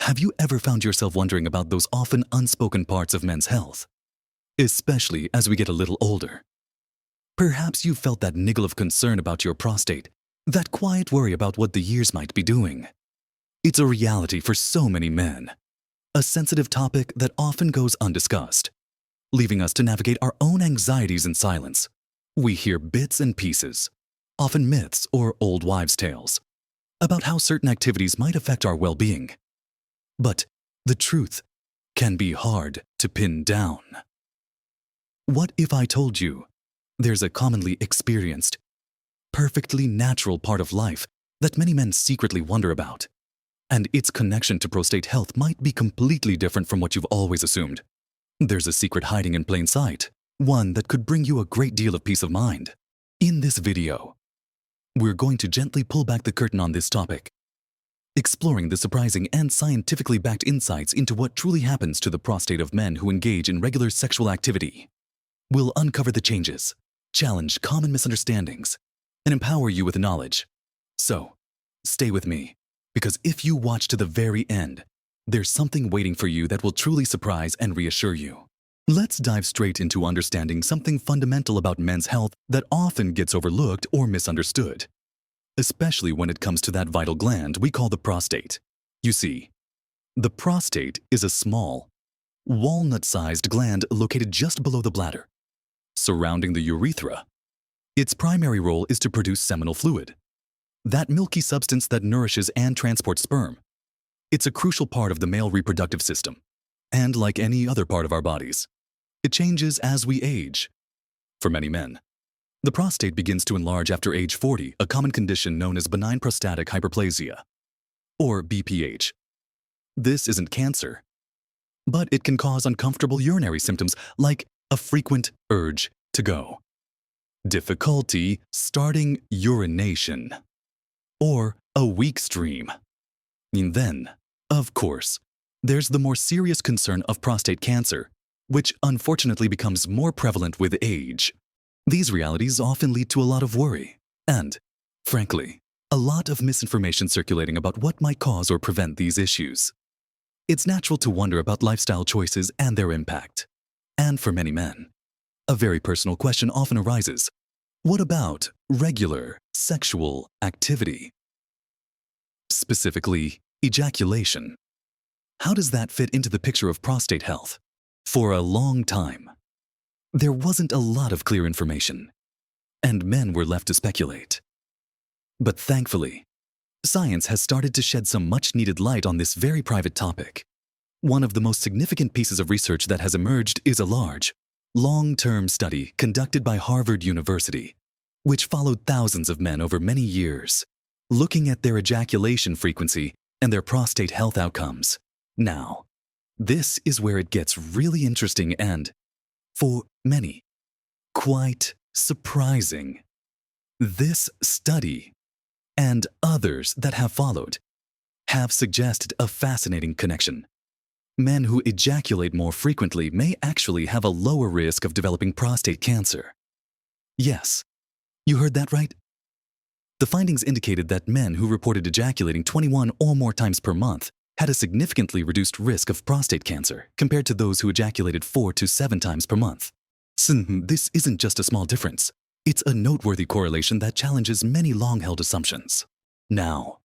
Have you ever found yourself wondering about those often unspoken parts of men's health? Especially as we get a little older. Perhaps you felt that niggle of concern about your prostate, that quiet worry about what the years might be doing. It's a reality for so many men, a sensitive topic that often goes undiscussed, leaving us to navigate our own anxieties in silence. We hear bits and pieces, often myths or old wives' tales, about how certain activities might affect our well-being. But the truth can be hard to pin down. What if I told you there's a commonly experienced, perfectly natural part of life that many men secretly wonder about, and its connection to prostate health might be completely different from what you've always assumed? There's a secret hiding in plain sight, one that could bring you a great deal of peace of mind. In this video, we're going to gently pull back the curtain on this topic, exploring the surprising and scientifically backed insights into what truly happens to the prostate of men who engage in regular sexual activity. We'll uncover the changes, challenge common misunderstandings, and empower you with knowledge. So, stay with me, because if you watch to the very end, there's something waiting for you that will truly surprise and reassure you. Let's dive straight into understanding something fundamental about men's health that often gets overlooked or misunderstood, especially when it comes to that vital gland we call the prostate. You see, the prostate is a small, walnut-sized gland located just below the bladder, surrounding the urethra. Its primary role is to produce seminal fluid, that milky substance that nourishes and transports sperm. It's a crucial part of the male reproductive system, and like any other part of our bodies, it changes as we age. For many men, the prostate begins to enlarge after age 40, a common condition known as benign prostatic hyperplasia, or BPH. This isn't cancer, but it can cause uncomfortable urinary symptoms like a frequent urge to go, difficulty starting urination, or a weak stream. And then, of course, there's the more serious concern of prostate cancer, which unfortunately becomes more prevalent with age. These realities often lead to a lot of worry and, frankly, a lot of misinformation circulating about what might cause or prevent these issues. It's natural to wonder about lifestyle choices and their impact. And for many men, a very personal question often arises: what about regular sexual activity? Specifically, ejaculation. How does that fit into the picture of prostate health? For a long time, there wasn't a lot of clear information, and men were left to speculate. But thankfully, science has started to shed some much-needed light on this very private topic. One of the most significant pieces of research that has emerged is a large, long-term study conducted by Harvard University, which followed thousands of men over many years, looking at their ejaculation frequency and their prostate health outcomes. Now, this is where it gets really interesting and, for many, quite surprising. This study, and others that have followed, have suggested a fascinating connection. Men who ejaculate more frequently may actually have a lower risk of developing prostate cancer. Yes, you heard that right. The findings indicated that men who reported ejaculating 21 or more times per month had a significantly reduced risk of prostate cancer compared to those who ejaculated 4 to 7 times per month. This isn't just a small difference. It's a noteworthy correlation that challenges many long-held assumptions. Now,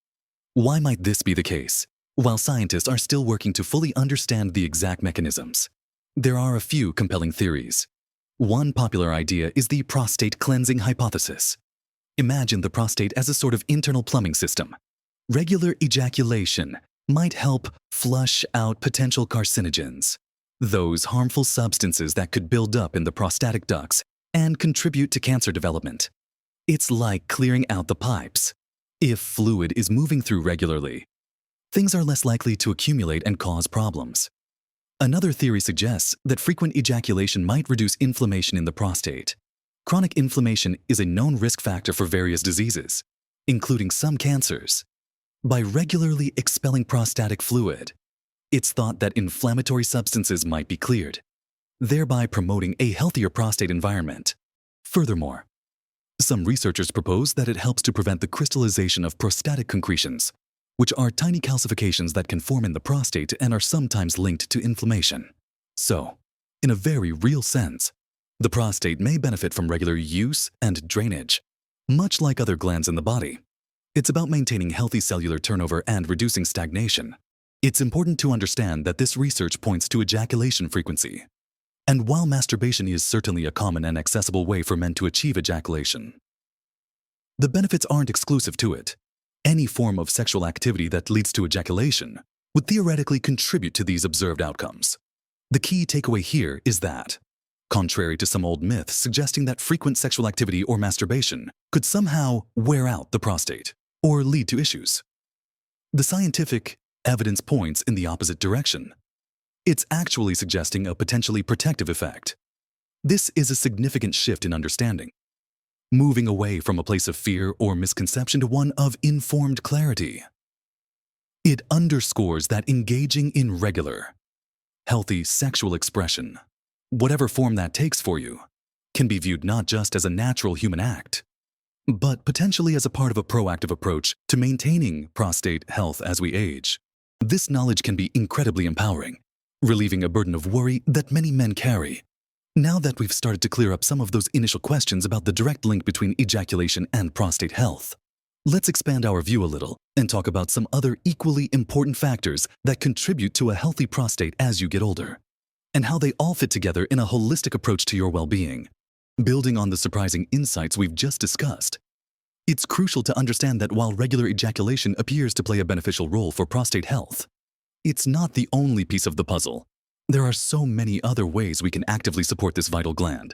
why might this be the case? While scientists are still working to fully understand the exact mechanisms, there are a few compelling theories. One popular idea is the prostate cleansing hypothesis. Imagine the prostate as a sort of internal plumbing system. Regular ejaculation might help flush out potential carcinogens, those harmful substances that could build up in the prostatic ducts and contribute to cancer development. It's like clearing out the pipes. If fluid is moving through regularly, things are less likely to accumulate and cause problems. Another theory suggests that frequent ejaculation might reduce inflammation in the prostate. Chronic inflammation is a known risk factor for various diseases, including some cancers. By regularly expelling prostatic fluid, it's thought that inflammatory substances might be cleared, thereby promoting a healthier prostate environment. Furthermore, some researchers propose that it helps to prevent the crystallization of prostatic concretions, which are tiny calcifications that can form in the prostate and are sometimes linked to inflammation. So, in a very real sense, the prostate may benefit from regular use and drainage, much like other glands in the body. It's about maintaining healthy cellular turnover and reducing stagnation. It's important to understand that this research points to ejaculation frequency. And while masturbation is certainly a common and accessible way for men to achieve ejaculation, the benefits aren't exclusive to it. Any form of sexual activity that leads to ejaculation would theoretically contribute to these observed outcomes. The key takeaway here is that, contrary to some old myths suggesting that frequent sexual activity or masturbation could somehow wear out the prostate or lead to issues, the scientific evidence points in the opposite direction. It's actually suggesting a potentially protective effect. This is a significant shift in understanding, moving away from a place of fear or misconception to one of informed clarity. It underscores that engaging in regular, healthy sexual expression, whatever form that takes for you, can be viewed not just as a natural human act, but potentially as a part of a proactive approach to maintaining prostate health as we age. This knowledge can be incredibly empowering, relieving a burden of worry that many men carry. Now that we've started to clear up some of those initial questions about the direct link between ejaculation and prostate health, let's expand our view a little and talk about some other equally important factors that contribute to a healthy prostate as you get older, and how they all fit together in a holistic approach to your well-being. Building on the surprising insights we've just discussed, it's crucial to understand that while regular ejaculation appears to play a beneficial role for prostate health, it's not the only piece of the puzzle. There are so many other ways we can actively support this vital gland.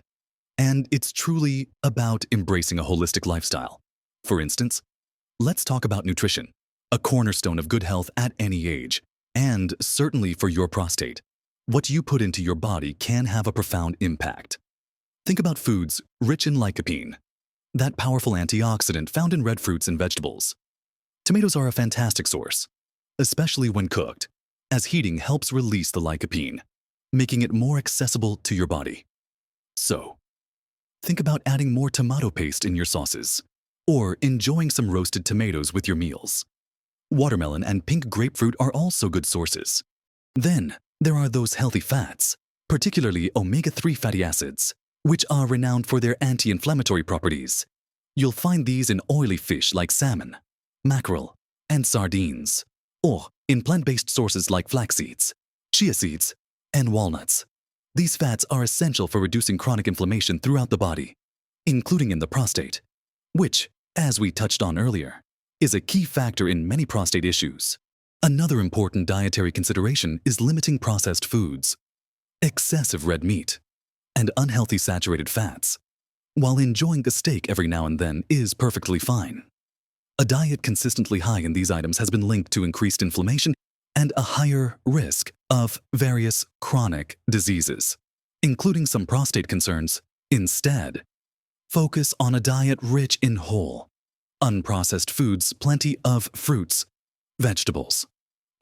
And it's truly about embracing a holistic lifestyle. For instance, let's talk about nutrition, a cornerstone of good health at any age, and certainly for your prostate. What you put into your body can have a profound impact. Think about foods rich in lycopene, that powerful antioxidant found in red fruits and vegetables. Tomatoes are a fantastic source, especially when cooked, as heating helps release the lycopene, making it more accessible to your body. So, think about adding more tomato paste in your sauces, or enjoying some roasted tomatoes with your meals. Watermelon and pink grapefruit are also good sources. Then, there are those healthy fats, particularly omega-3 fatty acids, which are renowned for their anti-inflammatory properties. You'll find these in oily fish like salmon, mackerel, and sardines, or in plant-based sources like flax seeds, chia seeds, and walnuts. These fats are essential for reducing chronic inflammation throughout the body, including in the prostate, which, as we touched on earlier, is a key factor in many prostate issues. Another important dietary consideration is limiting processed foods, excessive red meat, and unhealthy saturated fats. While enjoying a steak every now and then is perfectly fine, a diet consistently high in these items has been linked to increased inflammation and a higher risk of various chronic diseases, including some prostate concerns. Instead, focus on a diet rich in whole, unprocessed foods, plenty of fruits, vegetables,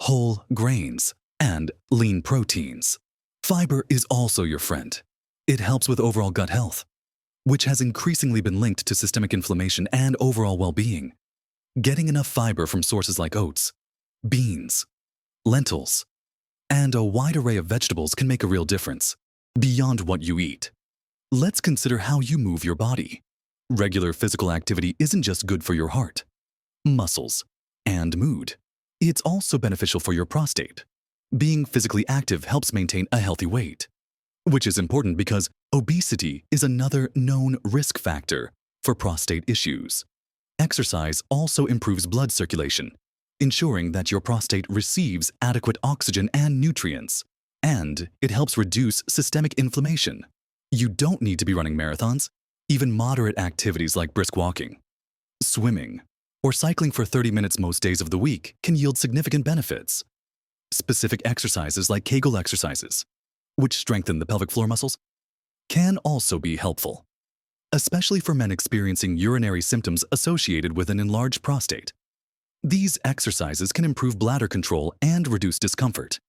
whole grains, and lean proteins. Fiber is also your friend. It helps with overall gut health, which has increasingly been linked to systemic inflammation and overall well-being. Getting enough fiber from sources like oats, beans, lentils, and a wide array of vegetables can make a real difference beyond what you eat. Let's consider how you move your body. Regular physical activity isn't just good for your heart, muscles, and mood. It's also beneficial for your prostate. Being physically active helps maintain a healthy weight, which is important because obesity is another known risk factor for prostate issues. Exercise also improves blood circulation, ensuring that your prostate receives adequate oxygen and nutrients, and it helps reduce systemic inflammation. You don't need to be running marathons. Even moderate activities like brisk walking, swimming, or cycling for 30 minutes most days of the week can yield significant benefits. Specific exercises like Kegel exercises, which strengthen the pelvic floor muscles, can also be helpful, especially for men experiencing urinary symptoms associated with an enlarged prostate. These exercises can improve bladder control and reduce discomfort.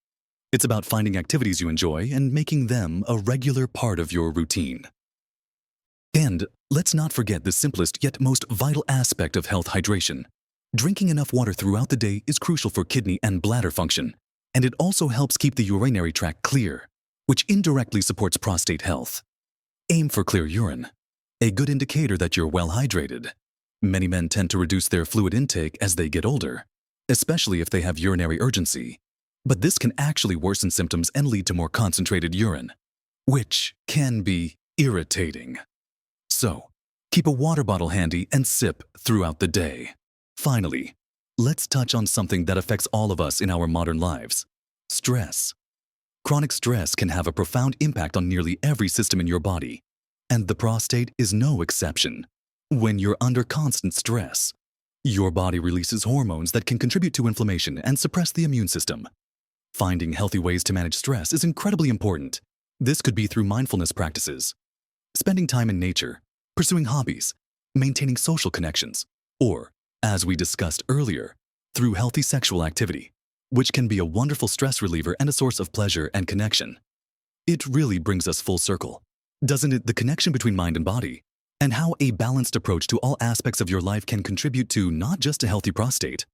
It's about finding activities you enjoy and making them a regular part of your routine. And let's not forget the simplest yet most vital aspect of health: hydration. Drinking enough water throughout the day is crucial for kidney and bladder function, and it also helps keep the urinary tract clear, which indirectly supports prostate health. Aim for clear urine, a good indicator that you're well hydrated. Many men tend to reduce their fluid intake as they get older, especially if they have urinary urgency. But this can actually worsen symptoms and lead to more concentrated urine, which can be irritating. So, keep a water bottle handy and sip throughout the day. Finally, let's touch on something that affects all of us in our modern lives: stress. Chronic stress can have a profound impact on nearly every system in your body, and the prostate is no exception. When you're under constant stress, your body releases hormones that can contribute to inflammation and suppress the immune system. Finding healthy ways to manage stress is incredibly important. This could be through mindfulness practices, spending time in nature, pursuing hobbies, maintaining social connections, or, as we discussed earlier, through healthy sexual activity, which can be a wonderful stress reliever and a source of pleasure and connection. It really brings us full circle, doesn't it? The connection between mind and body, and how a balanced approach to all aspects of your life can contribute to not just a healthy prostate,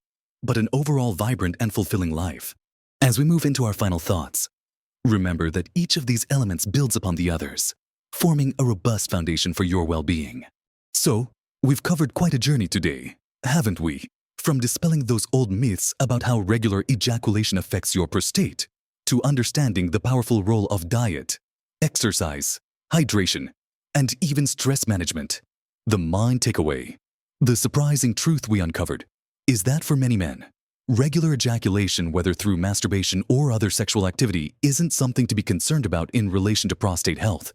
but an overall vibrant and fulfilling life. As we move into our final thoughts, remember that each of these elements builds upon the others, forming a robust foundation for your well-being. So, we've covered quite a journey today, haven't we? From dispelling those old myths about how regular ejaculation affects your prostate, to understanding the powerful role of diet, exercise, hydration, and even stress management. The mind takeaway, the surprising truth we uncovered, is that for many men, regular ejaculation, whether through masturbation or other sexual activity, isn't something to be concerned about in relation to prostate health.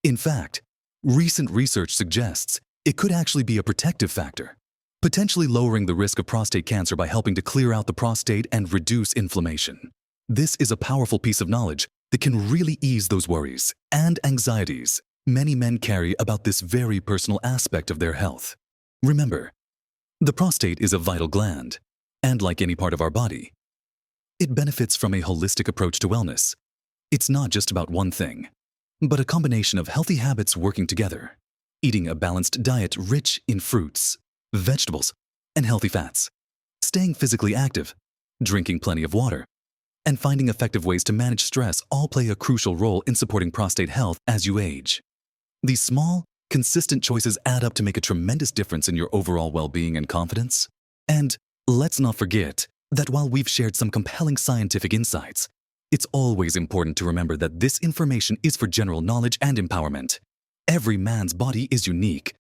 In fact, recent research suggests it could actually be a protective factor, potentially lowering the risk of prostate cancer by helping to clear out the prostate and reduce inflammation. This is a powerful piece of knowledge that can really ease those worries and anxieties many men carry about this very personal aspect of their health. Remember, the prostate is a vital gland, and like any part of our body, it benefits from a holistic approach to wellness. It's not just about one thing, but a combination of healthy habits working together. Eating a balanced diet rich in fruits, vegetables, and healthy fats, staying physically active, drinking plenty of water, and finding effective ways to manage stress all play a crucial role in supporting prostate health as you age. These small, consistent choices add up to make a tremendous difference in your overall well-being and confidence. And let's not forget that while we've shared some compelling scientific insights, it's always important to remember that this information is for general knowledge and empowerment. Every man's body is unique,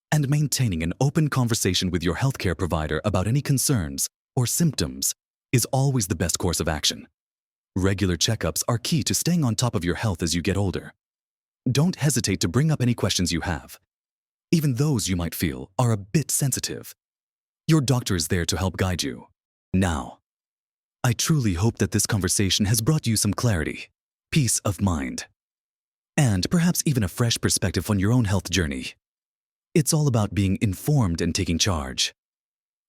and maintaining an open conversation with your healthcare provider about any concerns or symptoms is always the best course of action. Regular checkups are key to staying on top of your health as you get older. Don't hesitate to bring up any questions you have, even those you might feel are a bit sensitive. Your doctor is there to help guide you. Now, I truly hope that this conversation has brought you some clarity, peace of mind, and perhaps even a fresh perspective on your own health journey. It's all about being informed and taking charge,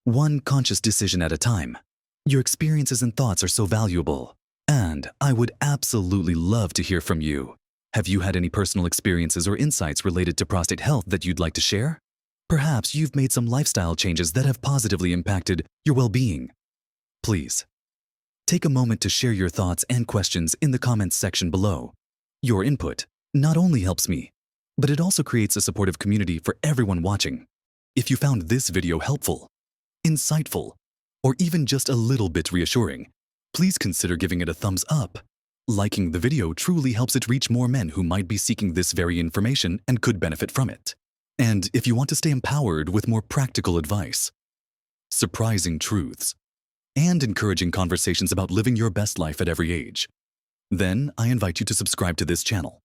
one conscious decision at a time. Your experiences and thoughts are so valuable, and I would absolutely love to hear from you. Have you had any personal experiences or insights related to prostate health that you'd like to share? Perhaps you've made some lifestyle changes that have positively impacted your well-being. Please, take a moment to share your thoughts and questions in the comments section below. Your input not only helps me, but it also creates a supportive community for everyone watching. If you found this video helpful, insightful, or even just a little bit reassuring, please consider giving it a thumbs up. Liking the video truly helps it reach more men who might be seeking this very information and could benefit from it. And if you want to stay empowered with more practical advice, surprising truths, and encouraging conversations about living your best life at every age, then I invite you to subscribe to this channel.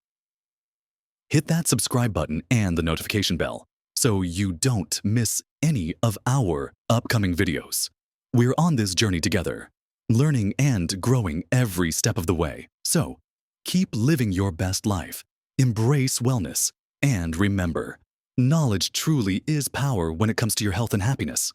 Hit that subscribe button and the notification bell so you don't miss any of our upcoming videos. We're on this journey together, learning and growing every step of the way. So, keep living your best life, embrace wellness, and remember, knowledge truly is power when it comes to your health and happiness.